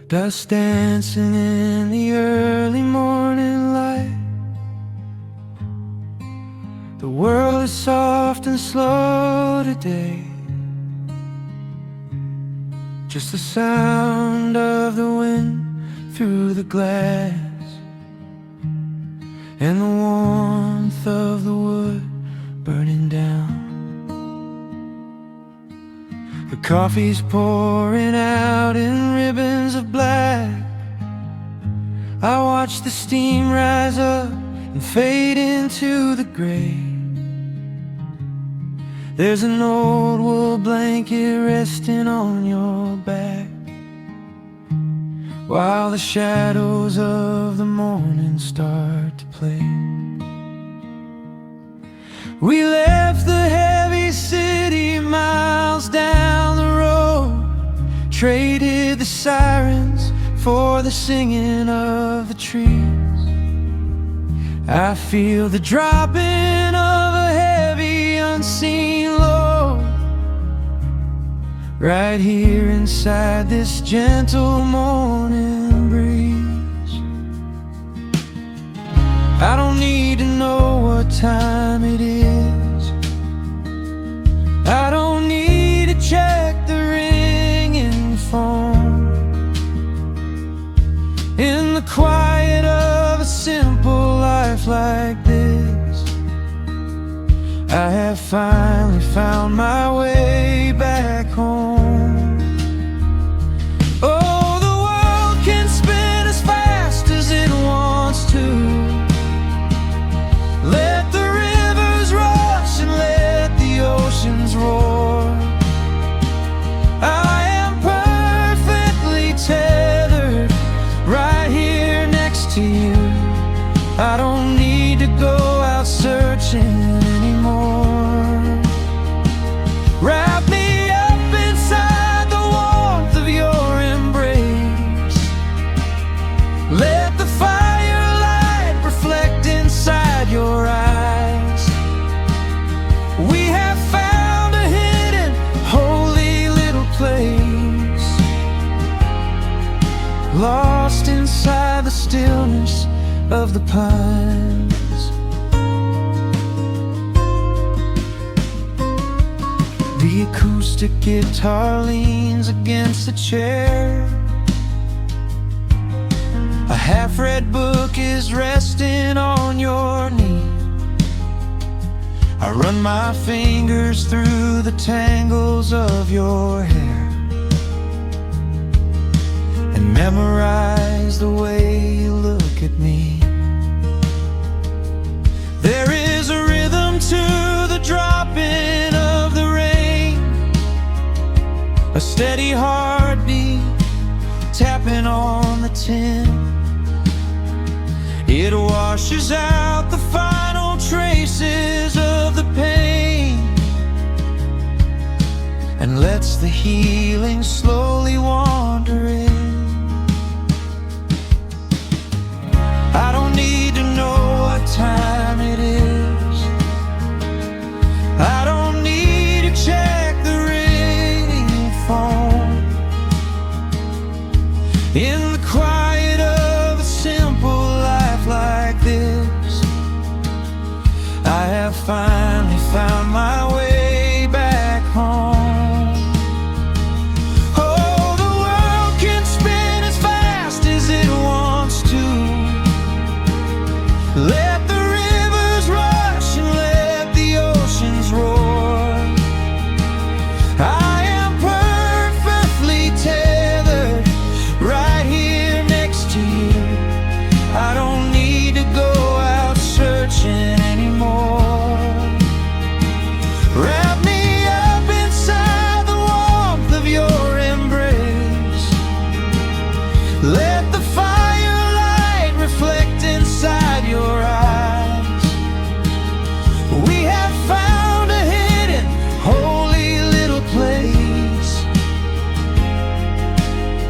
Dust dancing in the early morning light. The world is soft and slow today. Just the sound of the wind through the glass, and the warmth of the wood burning down. The coffee's pouring out in ribbons of black. I watch the steam rise up and fade into the gray. There's an old wool blanket resting on your back, while the shadows of the morning start to play. We left the heavy city miles down the road, traded the sirens for the singing of the trees. I feel the dropping of a heavy unseen load right here inside this gentle morning breeze. I don't need to know what time it is. I don't need to check the ringing phone. In the quiet of a simple life like this, I have finally found my way back home. Oh, the world can spin as fast as it wants to. Let the rivers rush and let the oceans roar. I am perfectly tethered right here next to you. I don't need to go out searching anymore. Wrap me up inside the warmth of your embrace. Let the firelight reflect inside your eyes. We have found a hidden, holy little place, lost inside the stillness of the pines. The acoustic guitar leans against the chair. A half-read book is resting on your knee. I run my fingers through the tangles of your hair and memorize the way you look at me. There is a rhythm to the dropping of the rain, a steady heartbeat tapping on the tin. It washes out the final traces of the pain and lets the healing slowly wander in. I don't need to know what time it is. I don't need to check the ringing phone. In the quiet of a simple life like this, I have finally found my way back home. Oh, the world can spin as fast as it wants to. Let the rivers rush and let the oceans roar. I am perfectly tethered right here next to you. I don't need to go out searching anymore. Wrap me up inside the warmth of your embrace. Let the firelight reflect inside your eyes. We have found a hidden, holy little place,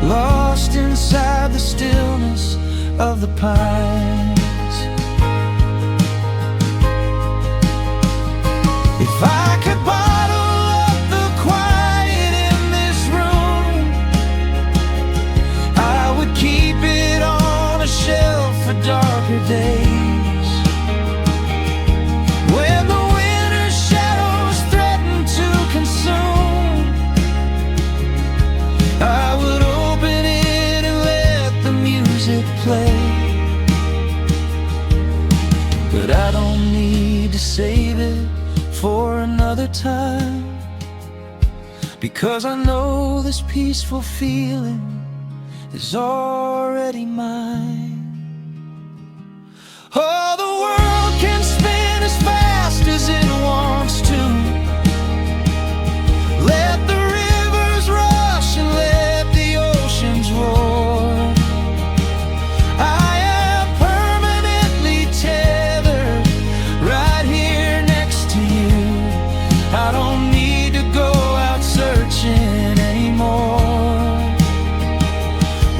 lost inside the stillness of the pines. If I could bottle up the quiet in this room, I to save it for another time, because I know this peaceful feeling is already mine. Oh, the world can spin as fast as it wants to. Let the rivers rush and let the oceans roar. I am permanently tethered right here next to you. I don't need to go out searching anymore.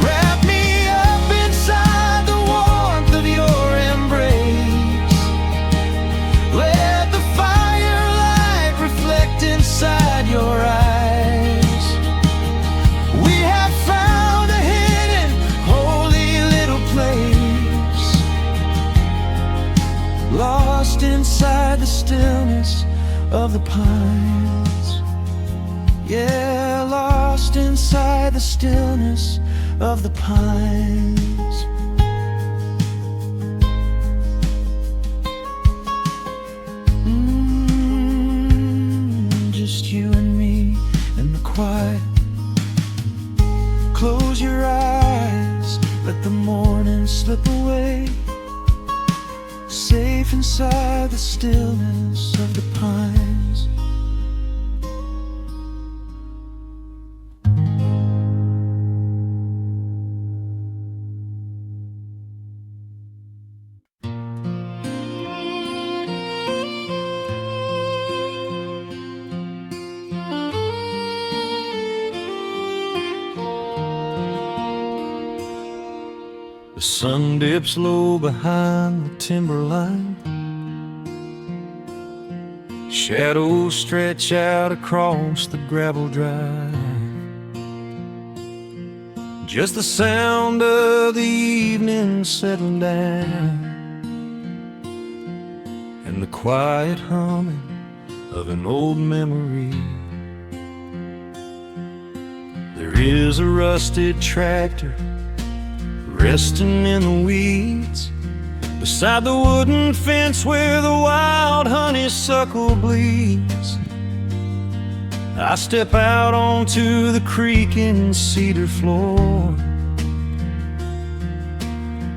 Wrap me up inside the warmth of your embrace. Let the firelight reflect inside your eyes. We have found a hidden, holy little place, lost inside the stillness of the pines. Yeah, lost inside the stillness of the pines. Just you and me in the quiet. Close your eyes, let the morning slip away, safe inside the stillness of the pines. The sun dips low behind the timberline. Shadows stretch out across the gravel drive. Just the sound of the evening settling down, and the quiet humming of an old memory. There is a rusted tractor resting in the weeds beside the wooden fence where the wild honeysuckle bleeds. I step out onto the creaking cedar floor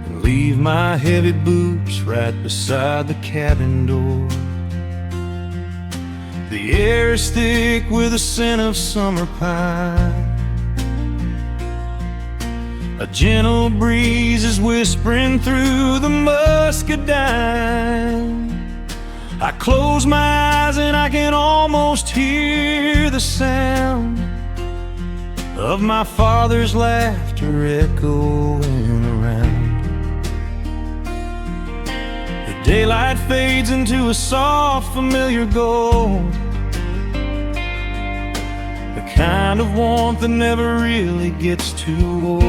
and leave my heavy boots right beside the cabin door. The air is thick with the scent of summer pine. A gentle breeze is whispering through the muscadine. I close my eyes and I can almost hear the sound of my father's laughter echoing around. The daylight fades into a soft, familiar gold, the kind of warmth that never really gets too old.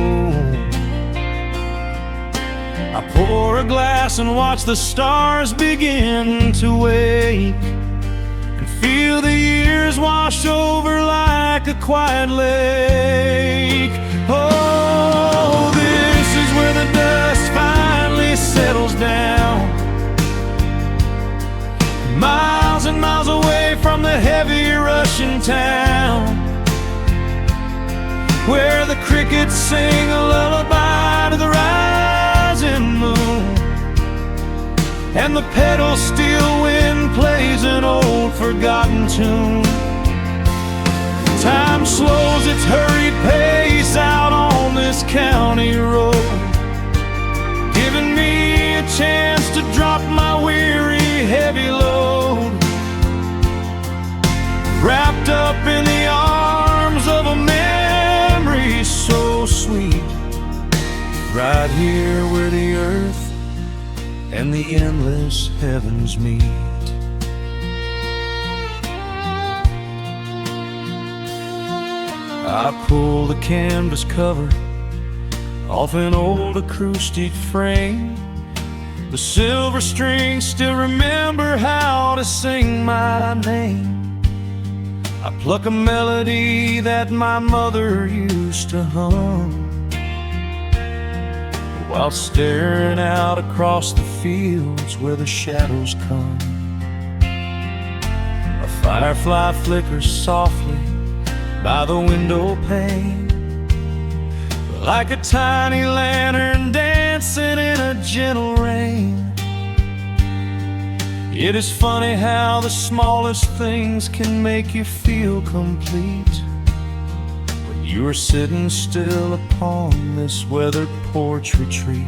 I pour a glass and watch the stars begin to wake, and feel the years wash over like a quiet lake. Oh, this is where the dust finally settles down, miles and miles away from the heavy Russian town, where the crickets sing a lullaby to the rising moon, and the pedal steel wind plays an old forgotten tune. Time slows its hurried pace out on this county road, giving me a chance to drop my weary heavy load, wrapped up in the arms of a memory so sweet, right here where the earth and the endless heavens meet. I pull the canvas cover off an old acoustic frame. The silver strings still remember how to sing my name. I pluck a melody that my mother used to hum while staring out across the fields where the shadows come. Firefly flickers softly by the window pane, like a tiny lantern dancing in a gentle rain. It is funny how the smallest things can make you feel complete when you are sitting still upon this weathered porch retreat.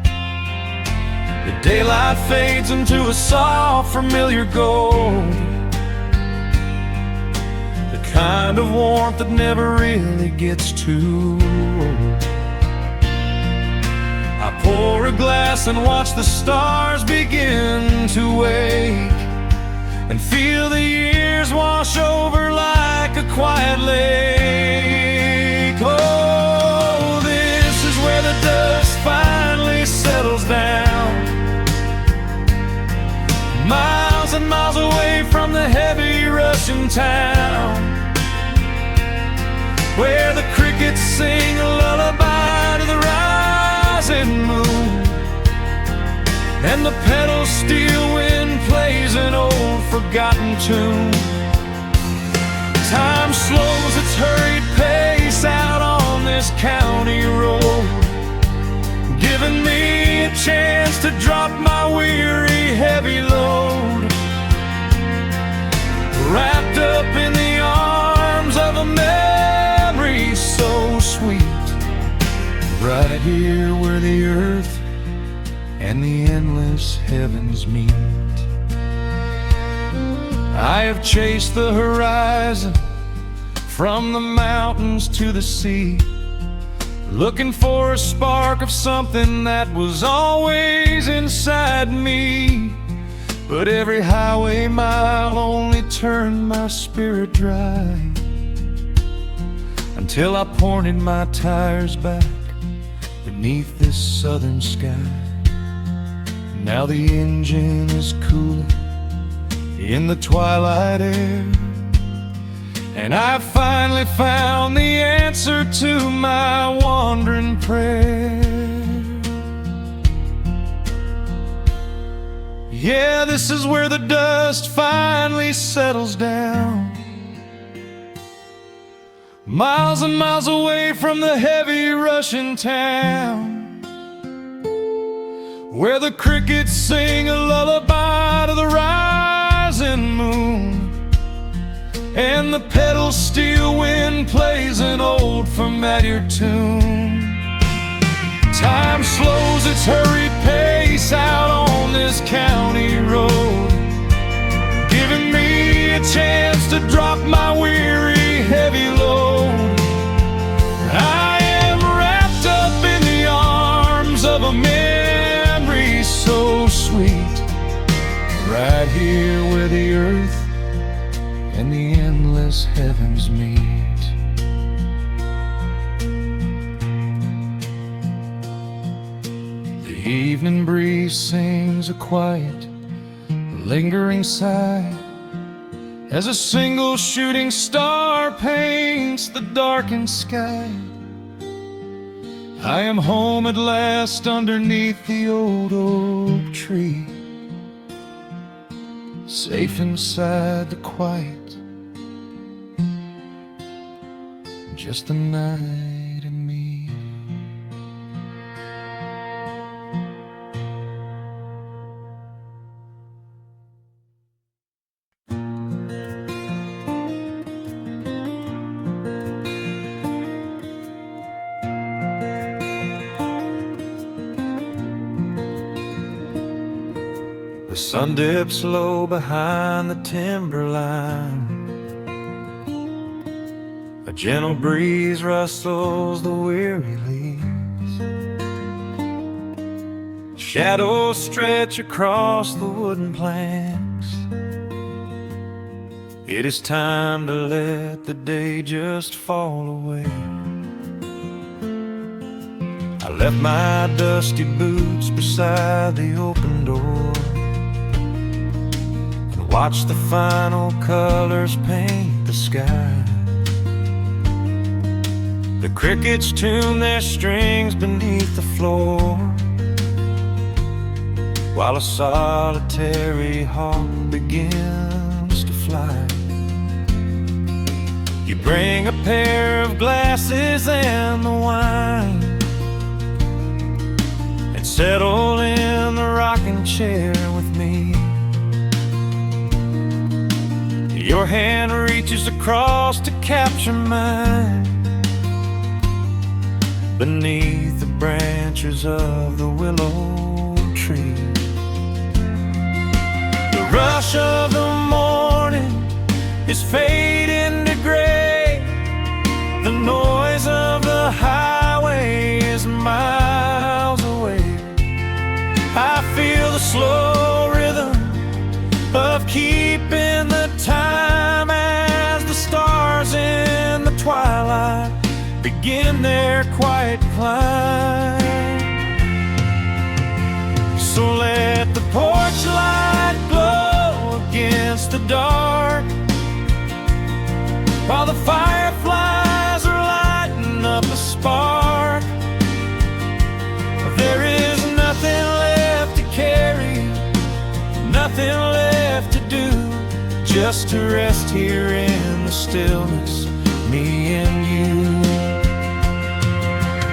The daylight fades into a soft, familiar gold, the kind of warmth that never really gets too old. I pour a glass and watch the stars begin to wake, and feel the years wash over like a quiet lake. Oh, this is where the dust finally settles down, miles and miles away from the heavy Russian town, where the crickets sing a lullaby to the rising moon, and the pedal steel wind plays an old forgotten tune. Time slows its hurried pace out on this county road, giving me a chance to drop my weary heavy load, wrapped up in the arms of a memory so sweet, right here where the earth and the endless heavens meet. I have chased the horizon from the mountains to the sea, looking for a spark of something that was always inside me. But every highway mile only turned my spirit dry, until I pointed my tires back beneath this southern sky. Now the engine is cooling in the twilight air, and I finally found the answer to my wandering prayer. Yeah, this is where the dust finally settles down, miles and miles away from the heavy Russian town, where the crickets sing a lullaby to the rising moon, and the pedal steel wind plays an old familiar tune. Time slows its hurried pace out on this county road, giving me a chance to drop my weary heavy load. I am wrapped up in the arms of a memory so sweet, right here where the earth and the endless heavens meet. The evening breeze sings a quiet, lingering sigh, as a single shooting star paints the darkened sky. I am home at last underneath the old oak tree, safe inside the quiet, just the night and me. The sun dips low behind the timberline, a gentle breeze rustles the weary leaves, shadows stretch across the wooden planks. It is time to let the day just fall away. I left my dusty boots beside the open door, watch the final colors paint the sky. The crickets tune their strings beneath the floor, while a solitary hawk begins to fly. You bring a pair of glasses and the wine, and settle in the rocking chair with me. Your hand reaches across to capture mine beneath the branches of the willow tree. The rush of the morning is fading to gray. The noise of the highway is miles away. I feel the slow rhythm of keeping the time as the stars in the twilight begin their quiet climb. So let the porch light glow against the dark, while the fireflies are lighting up a spark. There is nothing left to carry, nothing left to do, just to rest here in the stillness, me and you.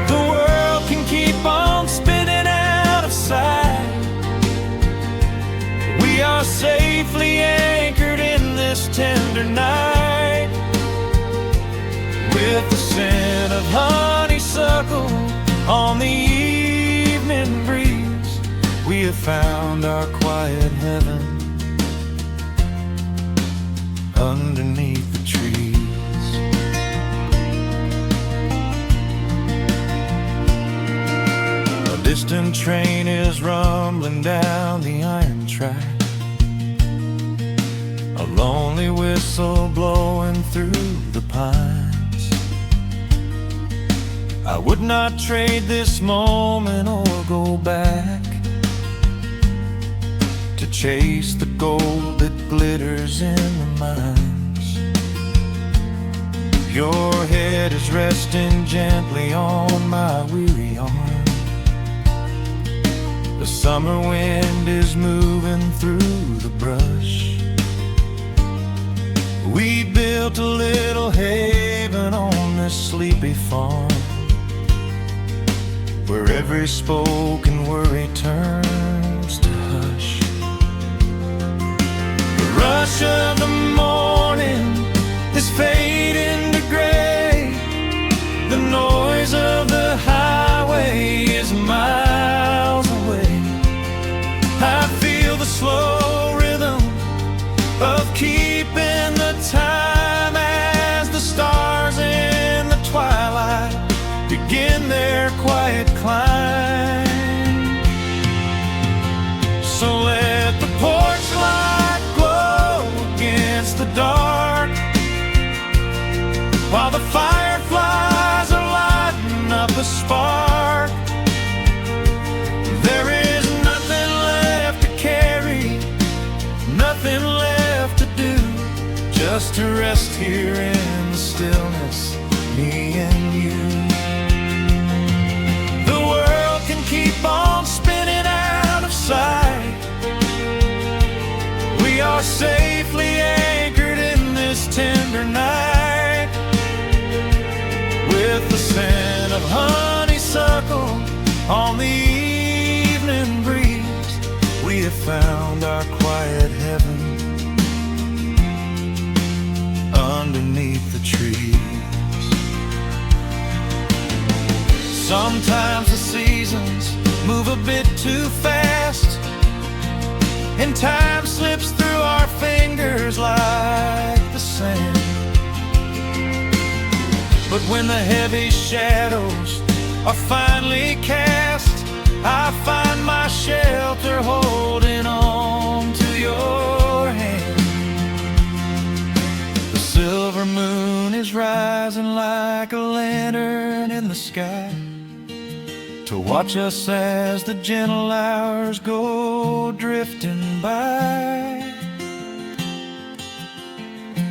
The world can keep on spinning out of sight. We are safely anchored in this tender night. With the scent of honeysuckle on the evening breeze, we have found our quiet heaven underneath the trees. A distant train is rumbling down the iron track, a lonely whistle blowing through the pines. I would not trade this moment or go back to chase the gold that glitters in the mines. Your head is resting gently on my weary arm. The summer wind is moving through the brush. We built a little haven on this sleepy farm, where every spoken worry turns to hush. The rush of the morning is fading to gray. The noise of the highway is miles away. I feel the slow rhythm of keeping the time as the stars in the twilight begin their quiet climb. So let the porch light glow against the dark, while the fireflies are lighting up a spark. There is nothing left to carry, nothing left to do, just to rest here in the stillness, me and you. Keep on spinning out of sight. We are safely anchored in this tender night. With the scent of honeysuckle on the evening breeze, we have found our quiet heaven underneath the trees. Sometimes the seasons move a bit too fast, and time slips through our fingers like the sand. But when the heavy shadows are finally cast, I find my shelter holding on to your hand. The silver moon is rising like a lantern in the sky, to watch us as the gentle hours go drifting by.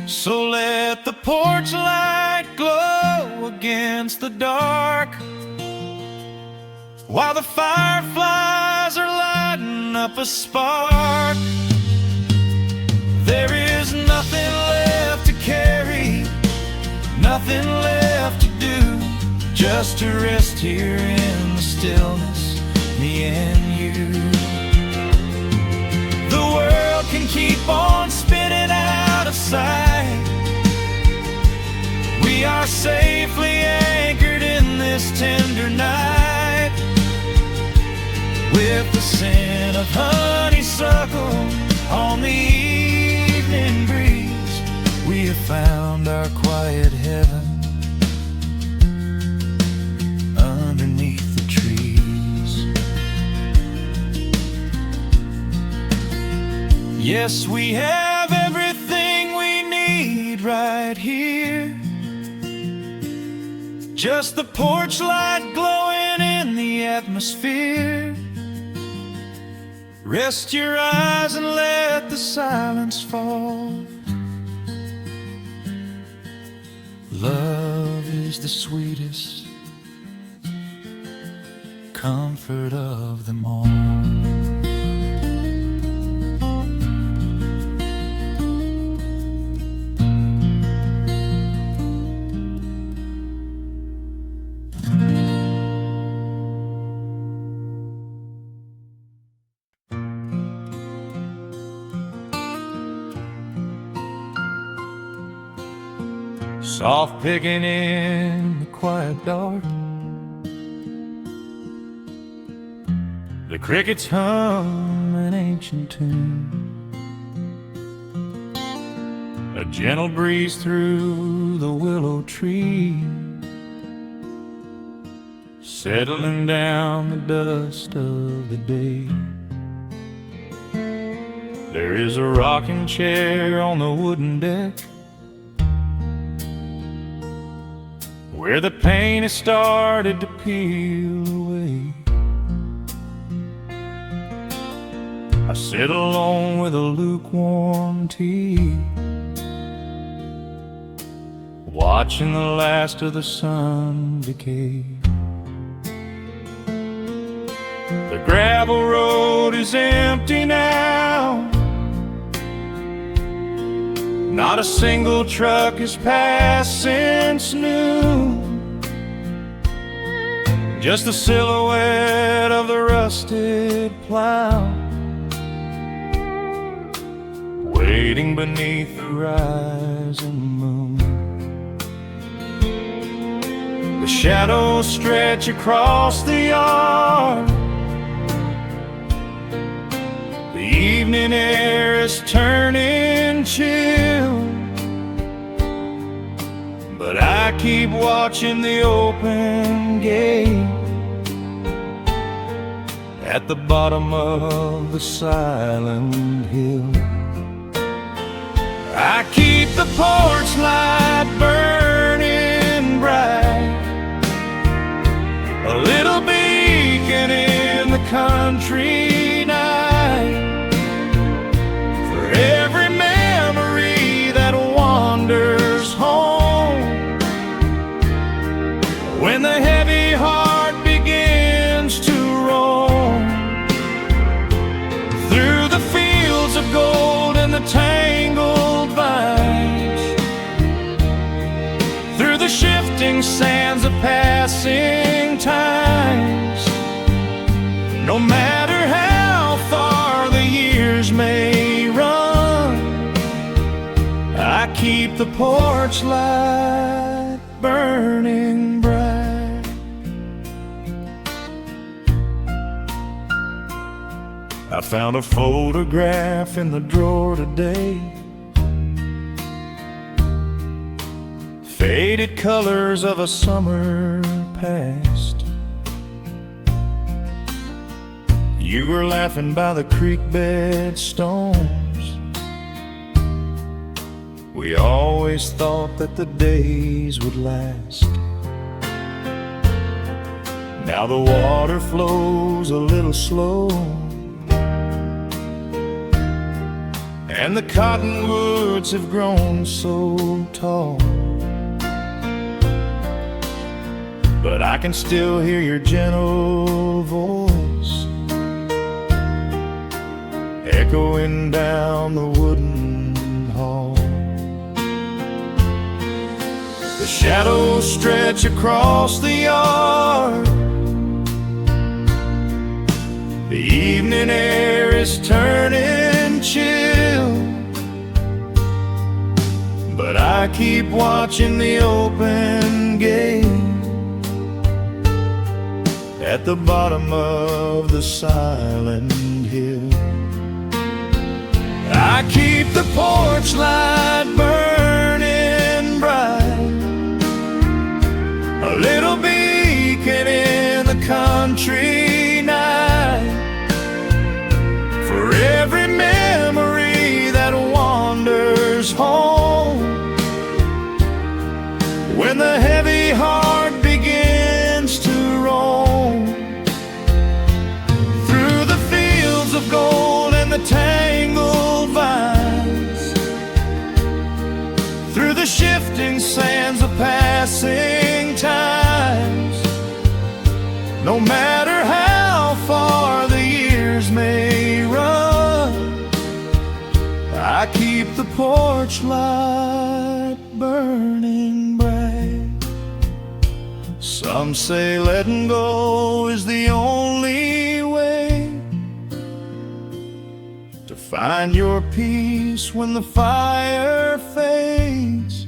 So let the porch light glow against the dark, while the fireflies are lighting up a spark. There is nothing left to carry, nothing left to do, just to rest here in the stillness, me and you. The world can keep on spinning out of sight. We are safely anchored in this tender night, with the scent of honeysuckle on the evening breeze. We have found our quiet heaven underneath the trees. Yes, we have everything we need right here. Just the porch light glowing in the atmosphere. Rest your eyes and let the silence fall. Love is the sweetest comfort of them all. Soft picking in the quiet dark, the crickets hum an ancient tune, a gentle breeze through the willow tree, settling down the dust of the day. There is a rocking chair on the wooden deck, where the paint has started to peel away. I sit alone with a lukewarm tea, watching the last of the sun decay. The gravel road is empty now, not a single truck has passed since noon. Just the silhouette of the rusted plow, waiting beneath the rising moon. The shadows stretch across the yard, the evening air is turning chill, but I keep watching the open gate at the bottom of the silent hill. I keep the porch light burning bright, a little beacon in the country night, for every memory that wanders home. When the heavy heart begins to roam through the fields of gold and the tangled vines, through the shifting sands of passing times, no matter how far the years may run, I keep the porch light burning bright. I found a photograph in the drawer today, faded colors of a summer past. You were laughing by the creek bed stones. We always thought that the days would last. Now the water flows a little slow, and the cottonwoods have grown so tall, but I can still hear your gentle voice echoing down the wooden hall. The shadows stretch across the yard. The evening air is turning chill, but I keep watching the open gate at the bottom of the silent hill. I keep the porch light burning bright, a little beacon in the country night, for every memory that wanders home. When the heavy heart begins to roam through the fields of gold and the tangled vines, through the shifting sands of passing times, no matter how far the years may run, I keep the porch light burning bright. Some say letting go is the only way to find your peace when the fire fades,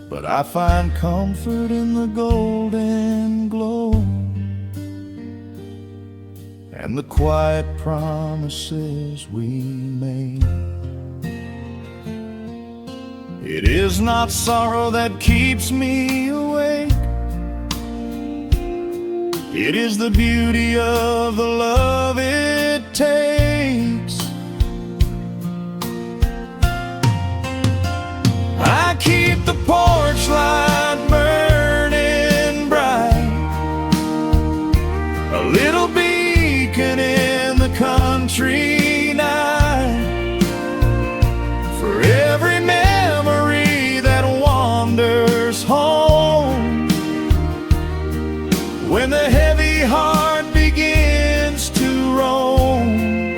but I find comfort in the golden glow and the quiet promises we made. It is not sorrow that keeps me awake, it is the beauty of the love it takes. I keep the porch light burning bright, a little beacon in the country night, for every memory that wanders home. When the heavy heart begins to roam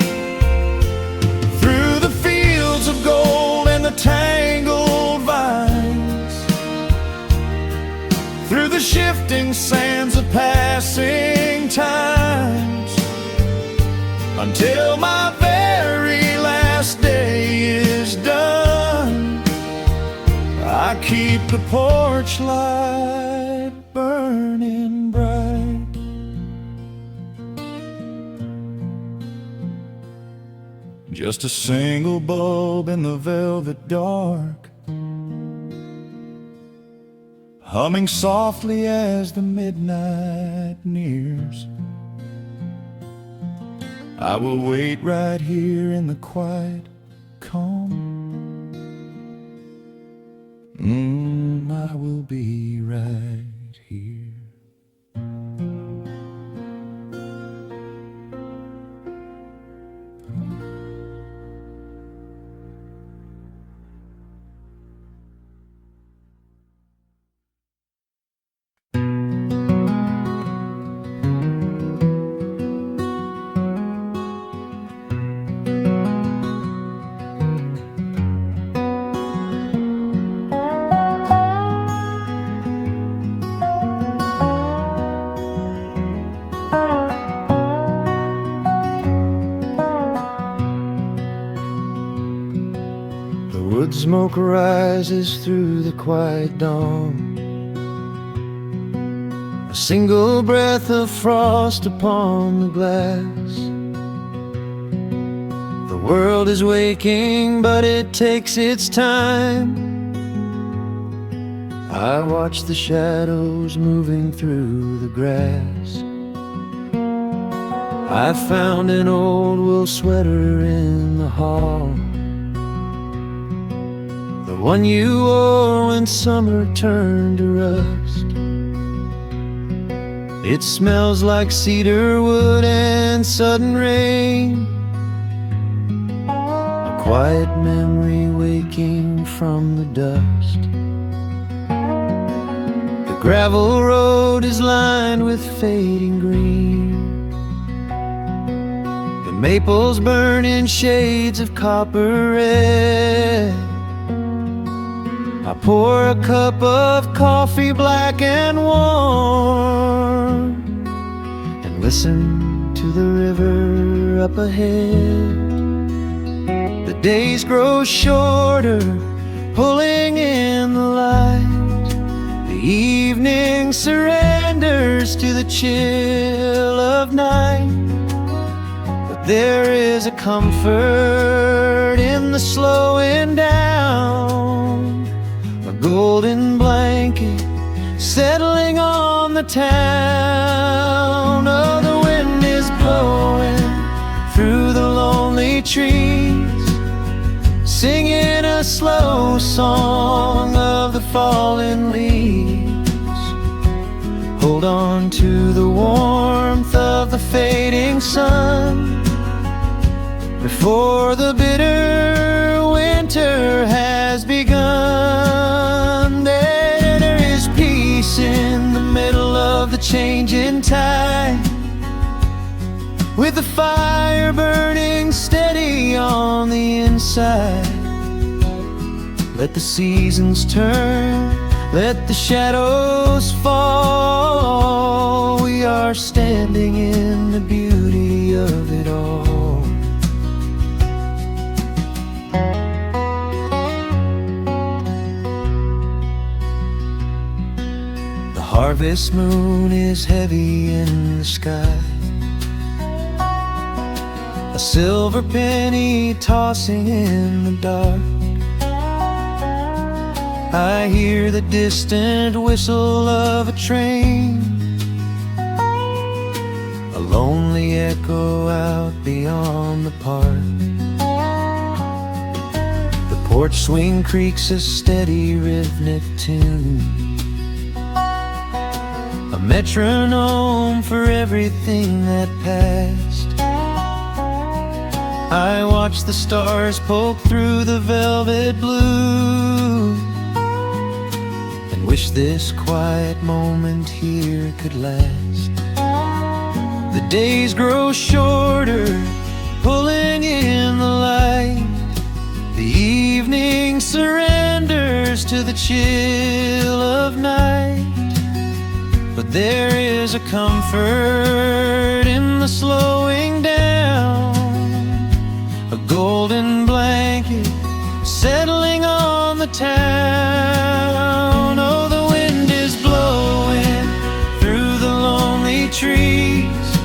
through the fields of gold and the tangled vines, through the shifting sands of passing times, until my very last day is done, I keep the porch light burning bright. Just a single bulb in the velvet dark, humming softly as the midnight nears. I will wait right here in the quiet calm. I will be right here. Wood smoke rises through the quiet dawn, a single breath of frost upon the glass. The world is waking, but it takes its time. I watch the shadows moving through the grass. I found an old wool sweater in the hall, the one you wore when summer turned to rust. It smells like cedar wood and sudden rain, a quiet memory waking from the dust. The gravel road is lined with fading green, the maples burn in shades of copper red. I pour a cup of coffee black and warm and listen to the river up ahead. The days grow shorter, pulling in the light. The evening surrenders to the chill of night. But there is a comfort in the slowing down, a golden blanket settling on the town. Oh, the wind is blowing through the lonely trees, singing a slow song of the fallen leaves. Hold on to the warmth of the fading sun before the bitter winter has begun. There is peace in the middle of the changing tide, with the fire burning steady on the inside. Let the seasons turn, let the shadows fall. We are standing in the beauty of it all. The harvest moon is heavy in the sky, a silver penny tossing in the dark. I hear the distant whistle of a train, a lonely echo out beyond the park. The porch swing creaks a steady rhythmic tune, a metronome for everything that passed. I watch the stars poke through the velvet blue, and wish this quiet moment here could last. The days grow shorter, pulling in the light. The evening surrenders to the chill of night. But there is a comfort in the slowing down, a golden blanket settling on the town. Oh, the wind is blowing through the lonely trees,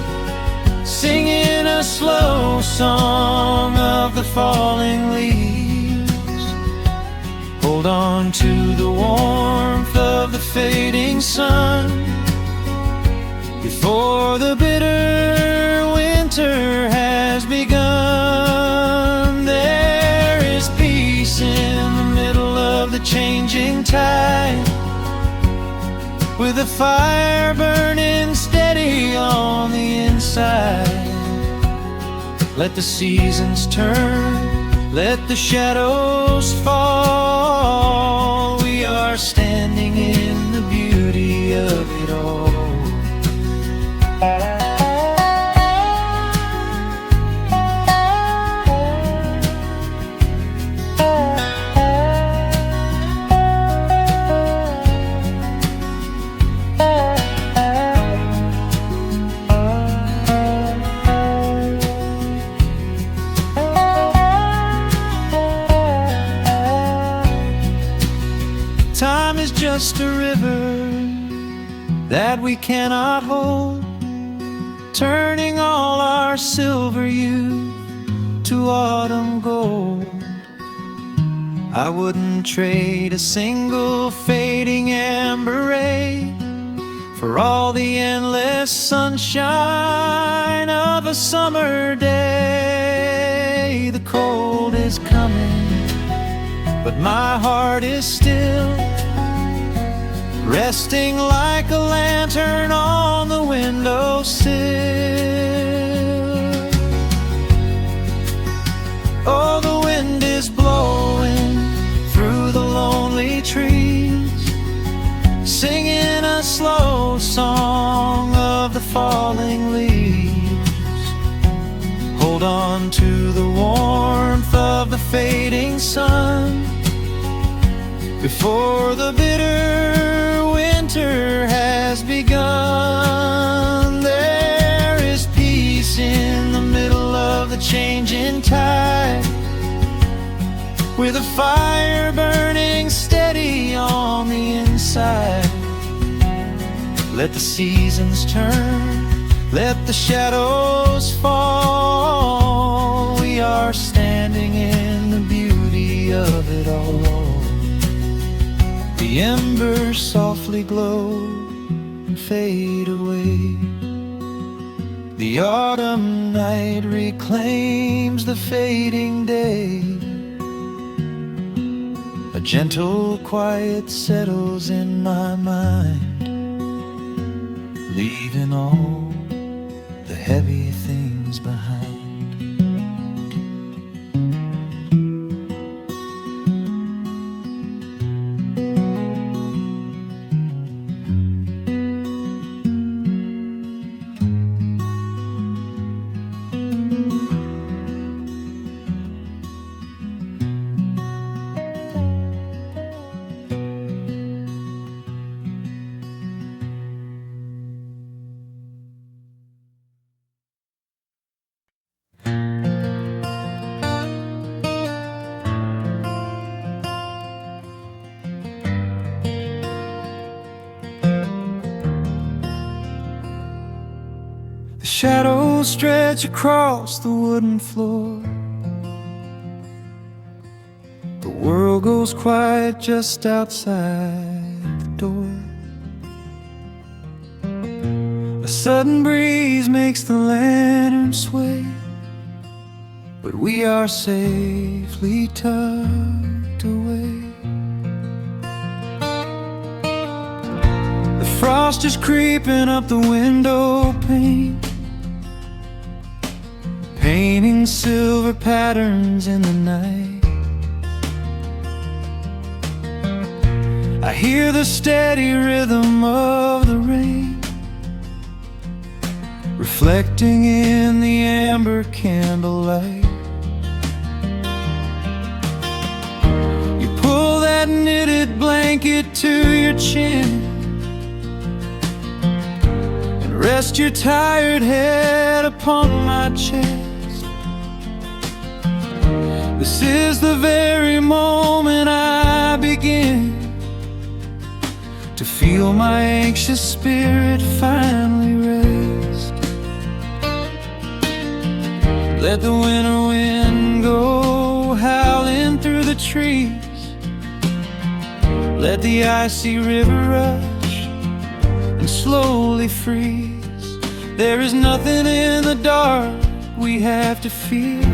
singing a slow song of the falling leaves. Hold on to the warmth of the fading sun before the bitter winter has begun. There is peace in the middle of the changing tide, with a fire burning steady on the inside. Let the seasons turn, let the shadows fall. We are standing in the beauty of it all. Time is just a river that we cannot hold, turning all our silver youth to autumn gold. I wouldn't trade a single fading amber ray for all the endless sunshine of a summer day. The cold is coming, but my heart is still resting like a lantern on the windowsill. Oh, the wind is blowing through the lonely trees, singing a slow song of the falling leaves. Hold on to the warmth of the fading sun For the bitter winter has begun. There is peace in the middle of the changing tide, with a fire burning steady on the inside. Let the seasons turn, let the shadows fall. We are standing in the beauty of it all. The embers softly glow and fade away. The autumn night reclaims the fading day. A gentle quiet settles in my mind, leaving all the heavy things behind. The shadows stretch across the wooden floor. The world goes quiet just outside the door. A sudden breeze makes the lantern sway, but we are safely tucked away. The frost is creeping up the window pane, painting silver patterns in the night. I hear the steady rhythm of the rain, reflecting in the amber candlelight. You pull that knitted blanket to your chin and rest your tired head upon my chest. This is the very moment I begin to feel my anxious spirit finally rest. Let the winter wind go howling through the trees. Let the icy river rush and slowly freeze. There is nothing in the dark we have to fear,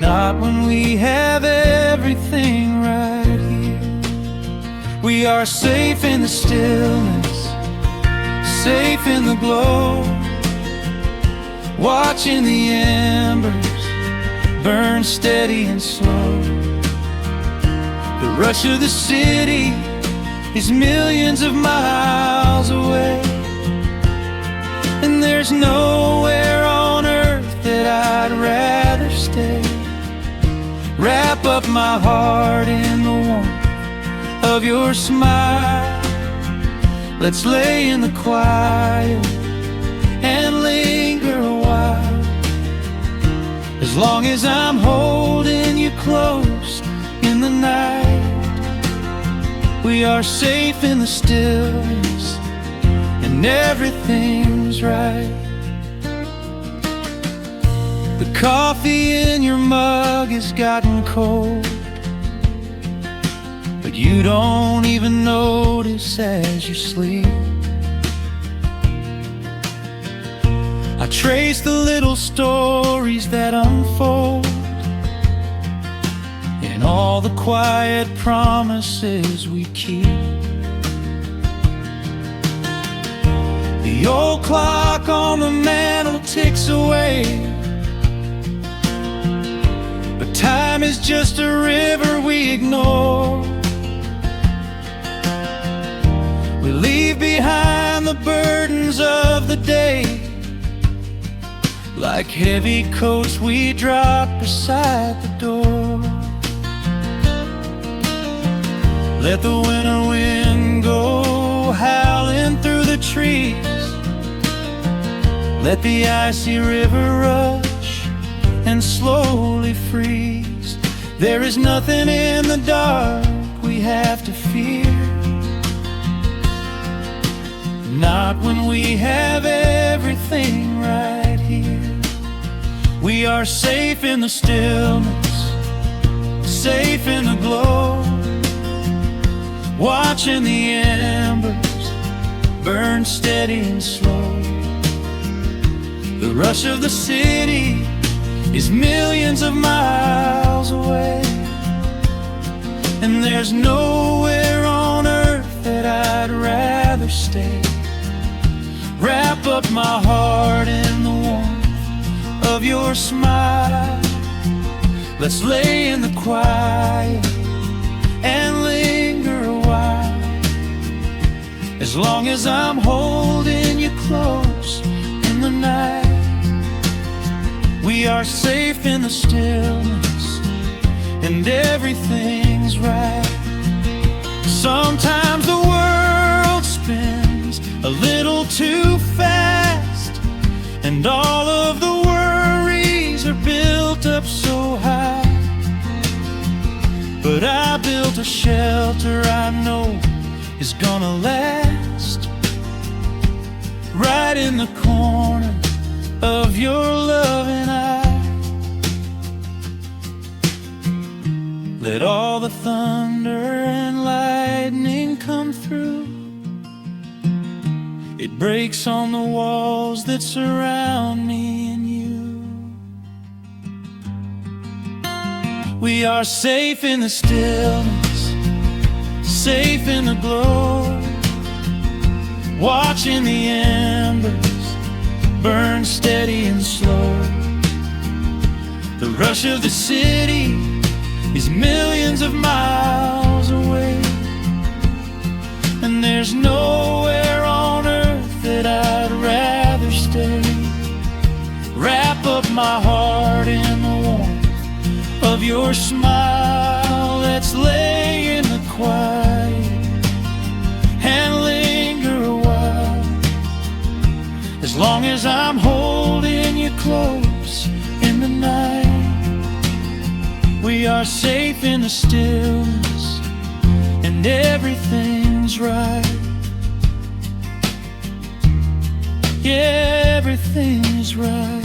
not when we have everything right here. We are safe in the stillness, safe in the glow, watching the embers burn steady and slow. The rush of the city is millions of miles away, and there's nowhere on earth that I'd rather stay. Wrap up my heart in the warmth of your smile. Let's lay in the quiet and linger a while. As long as I'm holding you close in the night, we are safe in the stillness and everything's right. The coffee in your mug has gotten cold, but you don't even notice as you sleep. I trace the little stories that unfold in all the quiet promises we keep. The old clock on the mantel ticks away, but time is just a river we ignore. We leave behind the burdens of the day, like heavy coats we drop beside the door. Let the winter wind go howling through the trees. Let the icy river rush and slowly freeze. There is nothing in the dark we have to fear, not when we have everything right here. We are safe in the stillness, safe in the glow, watching the embers burn steady and slow. The rush of the city is millions of miles away, and there's nowhere on earth that I'd rather stay. Wrap up my heart in the warmth of your smile. Let's lay in the quiet and linger a while. As long as I'm holding you close in the night, we are safe in the stillness, and everything's right. Sometimes the world spins a little too fast, and all of the worries are built up so high. But I built a shelter I know is gonna last, right in the corner of your loving eye. Let all the thunder and lightning come through. It breaks on the walls that surround me and you. We are safe in the stillness, safe in the glow, watching the embers burn steady and slow. The rush of the city is millions of miles away, and there's nowhere on earth that I'd rather stay. Wrap up my heart in the warmth of your smile. Let's lay in the quiet and linger a while. As long as I'm holding you close in the night, we are safe in the stillness, and everything's right. Yeah, everything's right.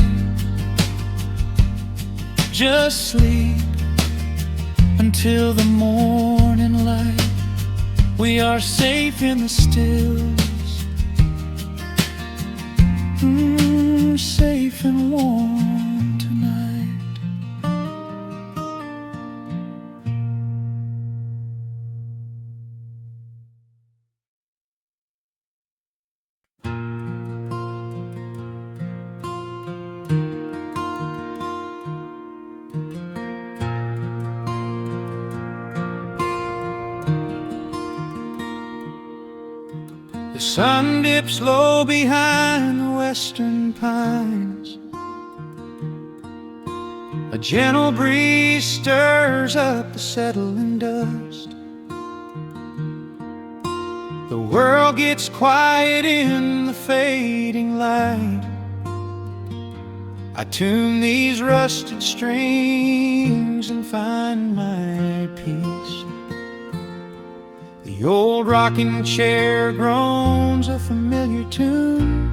Just sleep until the morning light. We are safe in the stillness, safe and warm tonight. The sun dips low behind the western pines. A gentle breeze stirs up the settling dust. The world gets quiet in the fading light. I tune these rusted strings and find my peace. The old rocking chair groans a familiar tune,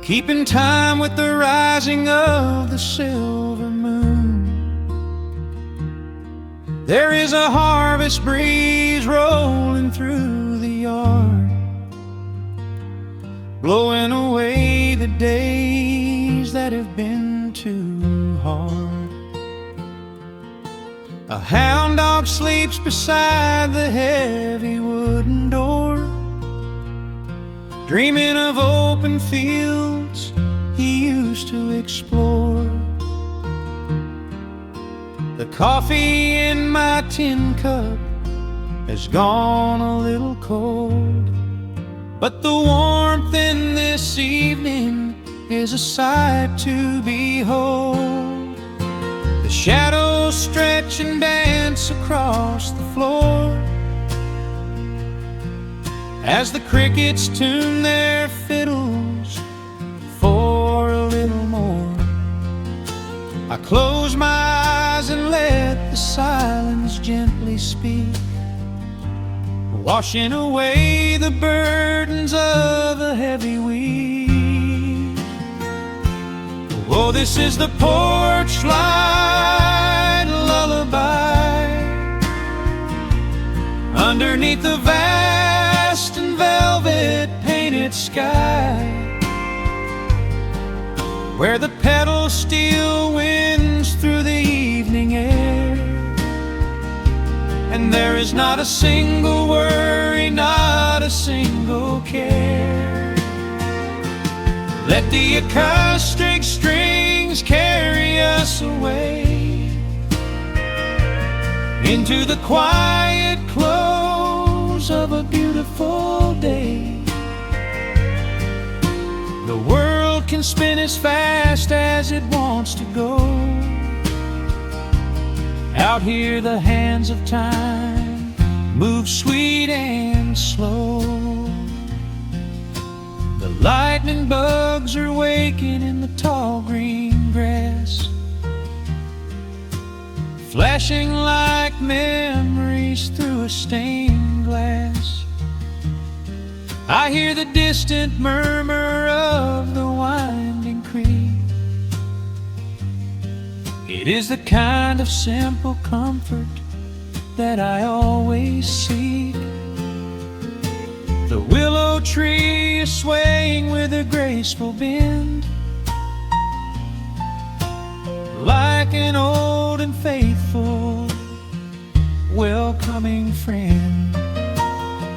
keeping time with the rising of the silver moon. There is a harvest breeze rolling through the yard, blowing away the days that have been too hard. A hound dog sleeps beside the heavy wooden door, dreaming of open fields he used to explore. The coffee in my tin cup has gone a little cold, but the warmth in this evening is a sight to behold. The shadows shadows stretch and dance across the floor as the crickets tune their fiddles for a little more. I close my eyes and let the silence gently speak, washing away the burdens of a heavy week. Oh, this is the porch light lullaby underneath the vast and velvet painted sky, where the pedal steel winds through the evening air, and there is not a single worry, not a single care. Let the acoustic strings carry us away into the quiet close of a beautiful day. The world can spin as fast as it wants to go. Out here the hands of time move sweet and slow. The lightning bugs are waking in the tall green grass, flashing like memories through a stained glass. I hear the distant murmur of the winding creek. It is the kind of simple comfort that I always seek. The willow tree is swaying with a graceful bend, like an old and faithful welcoming friend.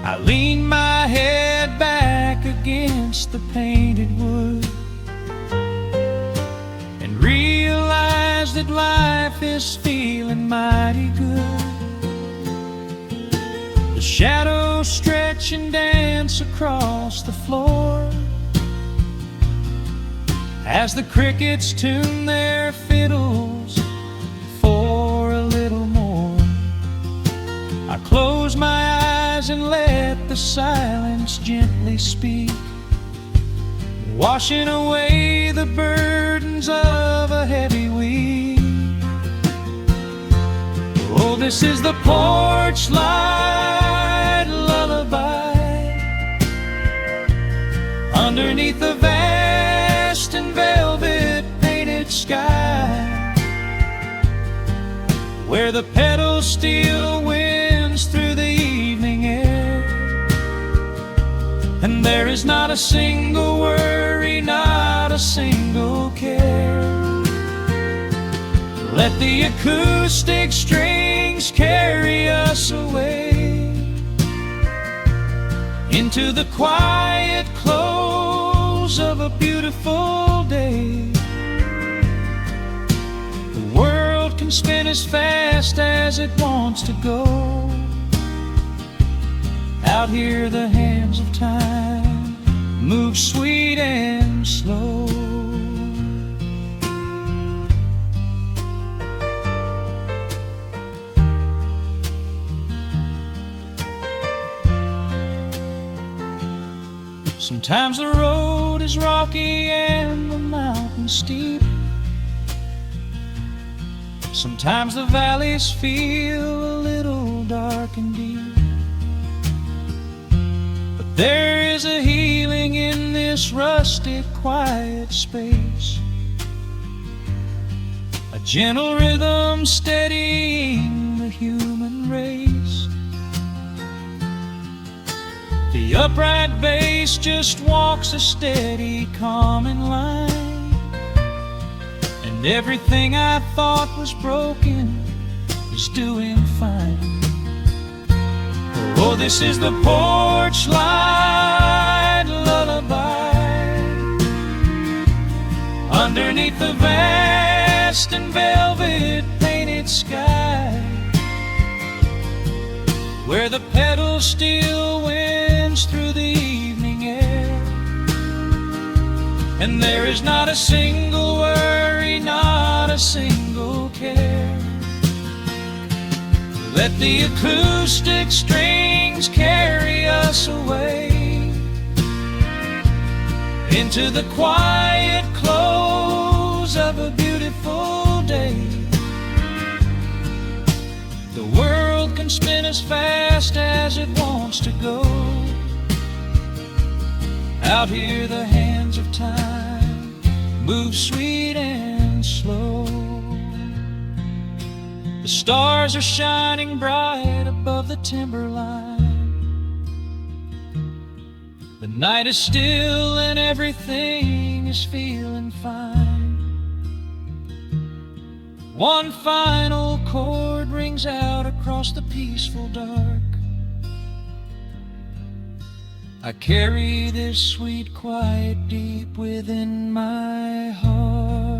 I lean my head back against the painted wood and realize that life is feeling mighty good. The shadows stretch and dance across the floor as the crickets tune their fiddles for a little more. I close my eyes and let the silence gently speak, washing away the burdens of a heavy week. Oh, this is the porch light lullaby underneath the vast and velvet painted sky, where the pedal steel winds through the evening air, and there is not a single worry, not a single care. Let the acoustic strings carry us away into the quiet close of a beautiful day. The world can spin as fast as it wants to go. Out here the hands of time move sweet and slow. Sometimes the road is rocky and the mountain steep. Sometimes the valleys feel a little dark and deep. But there is a healing in this rustic, quiet space, a gentle rhythm steadying the human race. The upright bass just walks a steady, calming line, and everything I thought was broken is doing fine. Oh, this is the porch light lullaby underneath the vast and velvet painted sky, where the pedal steel winds through the evening air, and there is not a single worry, not a single care. Let the acoustic strings carry us away into the quiet close of a beautiful day. The world can spin as fast as it wants to go. Out here the hands of time move sweet and slow. The stars are shining bright above the timberline. The night is still and everything is feeling fine. One final chord rings out across the peaceful dark. I carry this sweet quiet deep within my heart.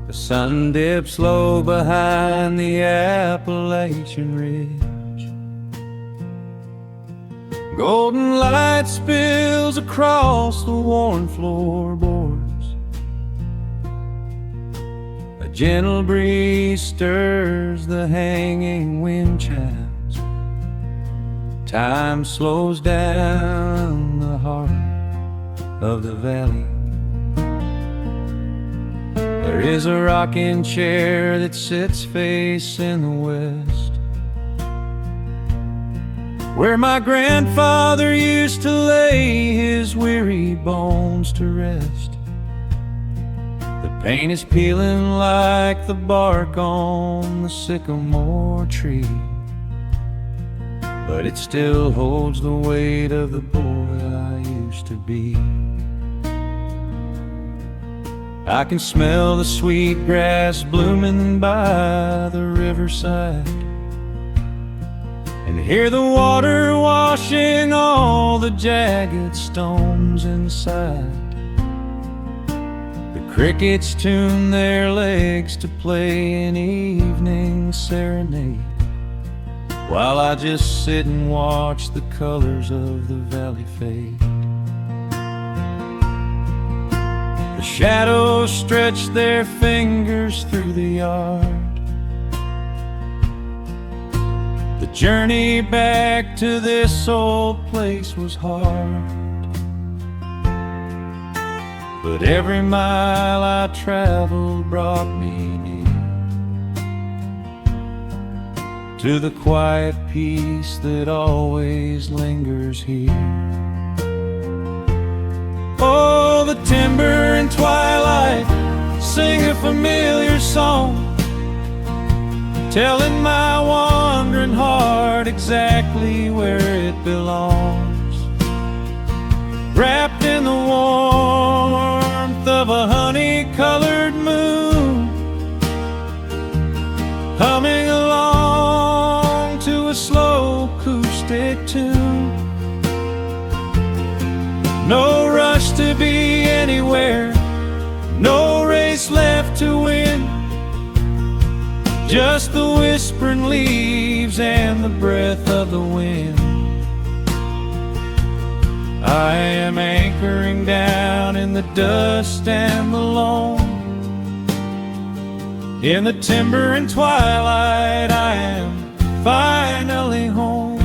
The sun dips low behind the Appalachian Ridge. Golden light spills across the worn floorboards. A gentle breeze stirs the hanging wind chimes. Time slows down the heart of the valley. There is a rocking chair that sits facing the west, where my grandfather used to lay his weary bones to rest. The paint is peeling like the bark on the sycamore tree, but it still holds the weight of the boy I used to be. I can smell the sweet grass blooming by the riverside, and hear the water washing all the jagged stones inside. The crickets tune their legs to play an evening serenade, while I just sit and watch the colors of the valley fade. The shadows stretch their fingers through the yard. The journey back to this old place was hard, but every mile I traveled brought me near to the quiet peace that always lingers here. Oh, the timber and twilight sing a familiar song, telling my wandering heart exactly where it belongs. Wrapped in the warmth of a honey-colored moon, humming along to a slow acoustic tune. No rush to be anywhere, no race left to win, just the whispering leaves and the breath of the wind. I am anchoring down in the dust and the loam. In the timber and twilight I am finally home.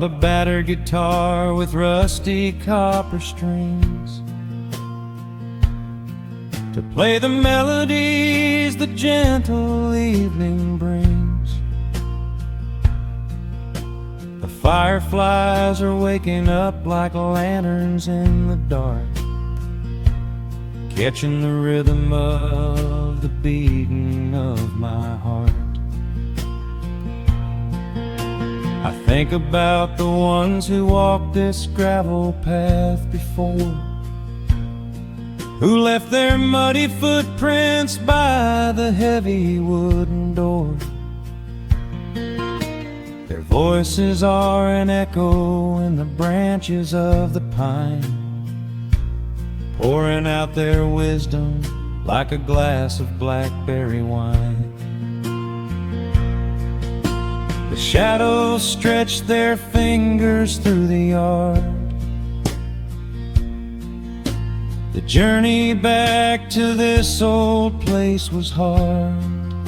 Brought a battered guitar with rusty copper strings to play the melodies the gentle evening brings. The fireflies are waking up like lanterns in the dark, catching the rhythm of the beating of my heart. I think about the ones who walked this gravel path before, who left their muddy footprints by the heavy wooden door. Their voices are an echo in the branches of the pine, pouring out their wisdom like a glass of blackberry wine. The shadows stretch their fingers through the yard. The journey back to this old place was hard,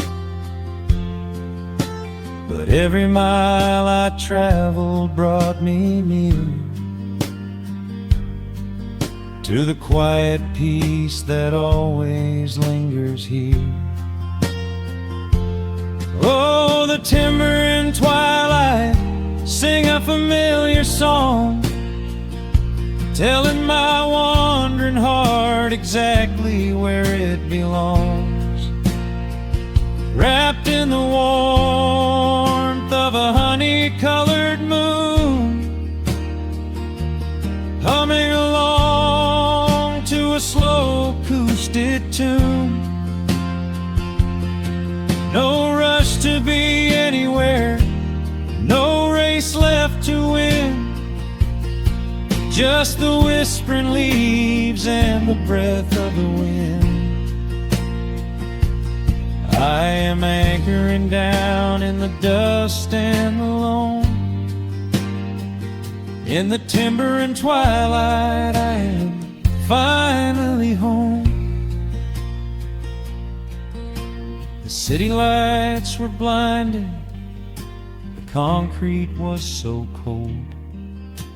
but every mile I traveled brought me near to the quiet peace that always lingers here. Oh, the timber and twilight sing a familiar song, telling my wandering heart exactly where it belongs. Wrapped in the warmth of a honey-colored moon, humming along to a slow acoustic tune. No rush to be anywhere, no race left to win, just the whispering leaves and the breath of the wind. I am anchoring down in the dust and the loam. In the timber and twilight I am finally home. The city lights were blinding, the concrete was so cold.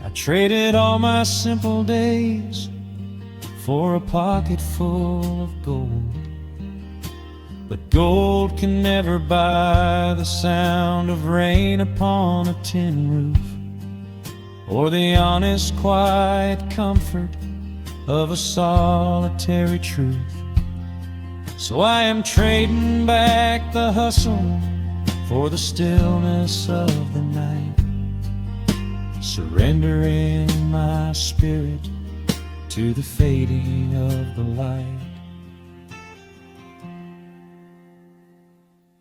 I traded all my simple days for a pocket full of gold. But gold can never buy the sound of rain upon a tin roof, or the honest, quiet comfort of a solitary truth. So I am trading back the hustle for the stillness of the night, surrendering my spirit to the fading of the light.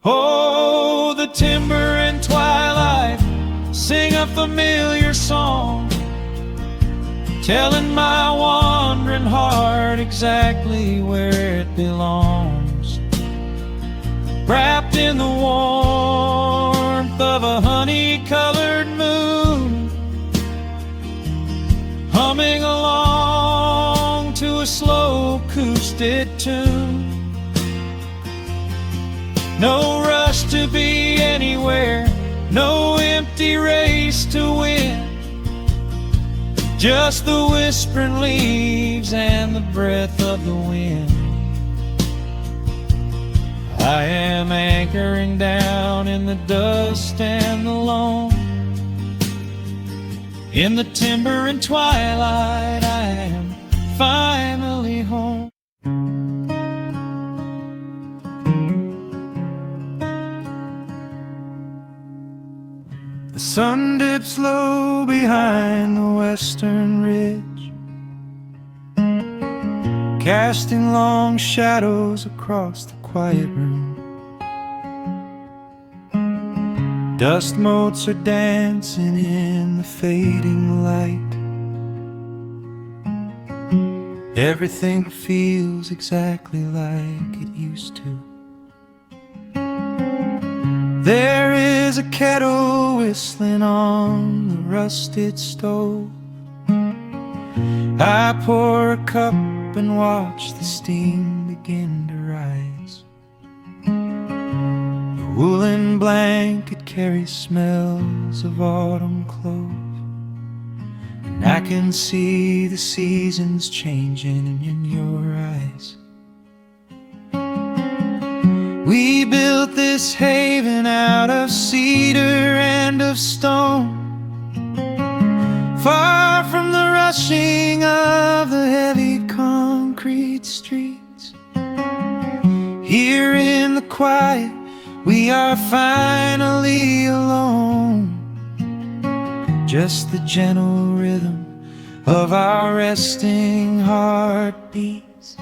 Oh, the timber and twilight sing a familiar song, telling my wandering heart exactly where it belongs. Wrapped in the warmth of a honey-colored moon, humming along to a slow acoustic tune. No rush to be anywhere, no empty race to win, just the whispering leaves and the breath of the wind. I am anchoring down in the dust and the loam. In the timber and twilight I am finally home. The sun dips low behind the western ridge, casting long shadows across the quiet room. Dust motes are dancing in the fading light. Everything feels exactly like it used to. There is a kettle whistling on the rusted stove. I pour a cup and watch the steam begin to rise. The woolen blanket carries smells of autumn clothes. and I can see the seasons changing in your eyes. We built this haven out of cedar and of stone, far from the rushing of the heavy concrete streets. Here in the quiet, we are finally alone. Just the gentle rhythm of our resting heartbeats.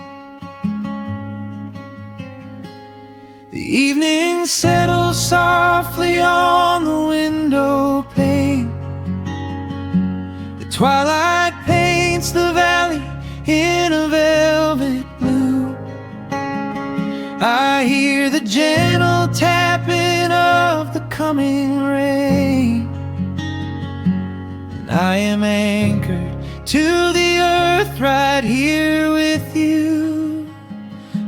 The evening settles softly on the window pane. The twilight paints the valley in a velvet blue. I hear the gentle tapping of the coming rain, and I am anchored to the earth right here with you.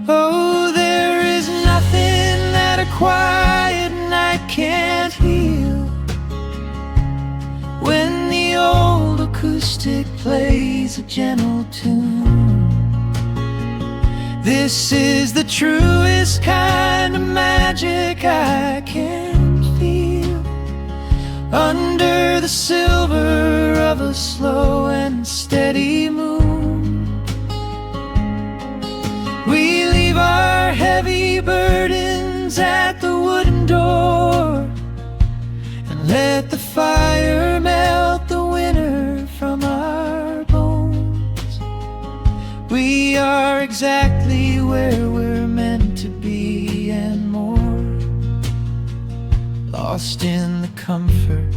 Oh, there is nothing that a quiet night can't heal, when the old acoustic plays a gentle tune. This is the truest kind of magic I can feel, under the silver of a slow and steady moon. We leave our heavy burdens at the wooden door, and let the fire melt the winter from our bones. We are exactly where we're meant to be and more, lost in the comfort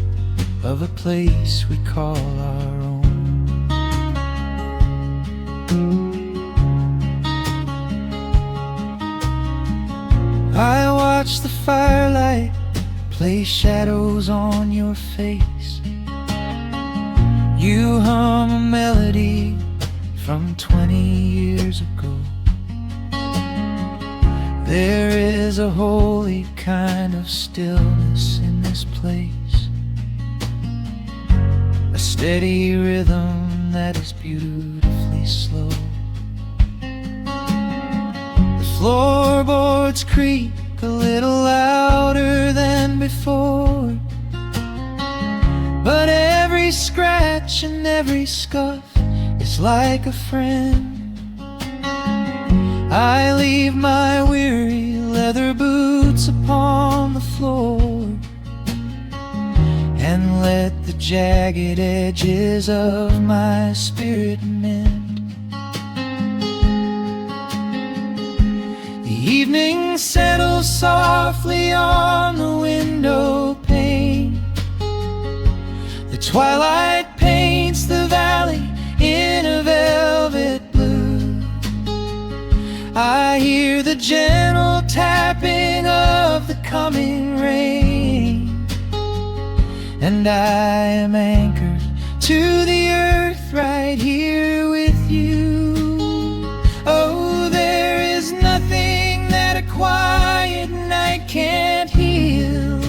of a place we call our own. I watch the firelight play shadows on your face. You hum a melody from 20 years ago. There is a holy kind of stillness in this place, a steady rhythm that is beautifully slow. The floorboards creak a little louder than before, but every scratch and every scuff is like a friend. I leave my weary leather boots upon the floor, and let the jagged edges of my spirit mend. The evening settles softly on the window pane. The twilight paints the valley in a velvet blue. I hear the gentle tapping of the coming rain, and I am anchored to the earth right here with you. Oh, there is nothing that a quiet night can't heal,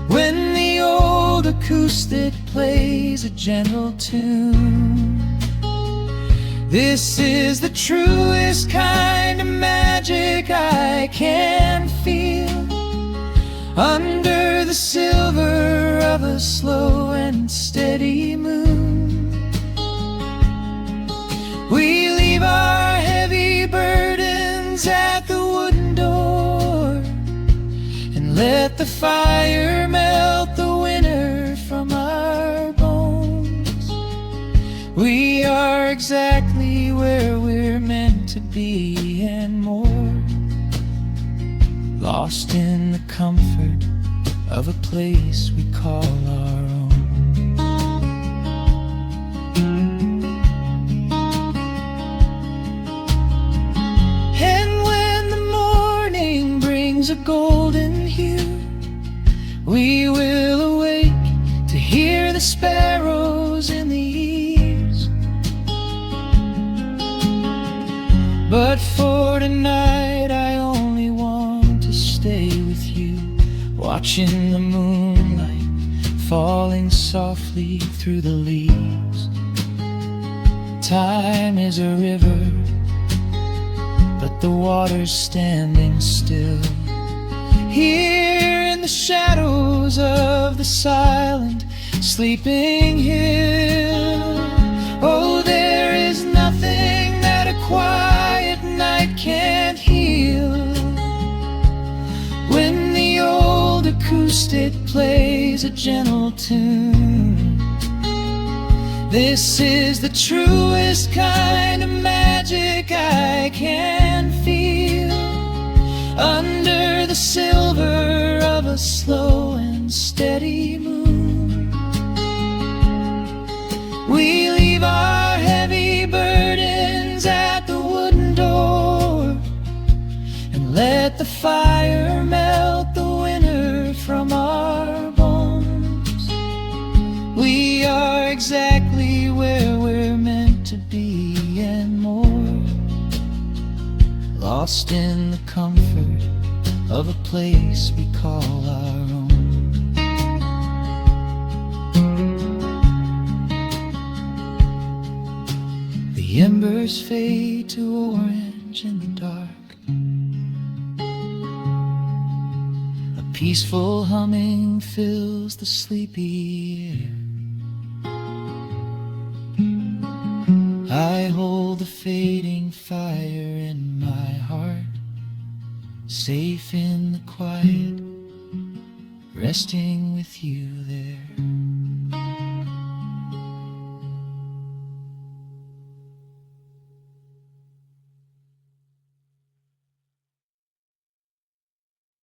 when the old acoustic plays a gentle tune. This is the truest kind of magic I can feel, under the silver of a slow and steady moon. We leave our heavy burdens at the wooden door, and let the fire melt the winter from our bones. We are exactly where we're meant to be and more, lost in the comfort of a place we call our own. And when the morning brings a golden hue, we will awake to hear the sparrows in the eaves. But for tonight I only want to stay with you, watching the moonlight falling softly through the leaves. Time is a river, but the water's standing still. Here in the shadows of the silent, sleeping hill. Oh, there is nothing that a quiet night can't heal. When the old acoustic plays a gentle tune, this is the truest kind of magic I can feel. Under the silver of a slow and steady moon, we leave our heavy burdens at the wooden door, and let the fire melt the winter from our bones. We are exactly where we're meant to be and more, lost in the comfort of a place we call our own. The embers fade to orange in the dark. A peaceful humming fills the sleepy air. I hold the fading fire in my heart, safe in the quiet, resting with you there.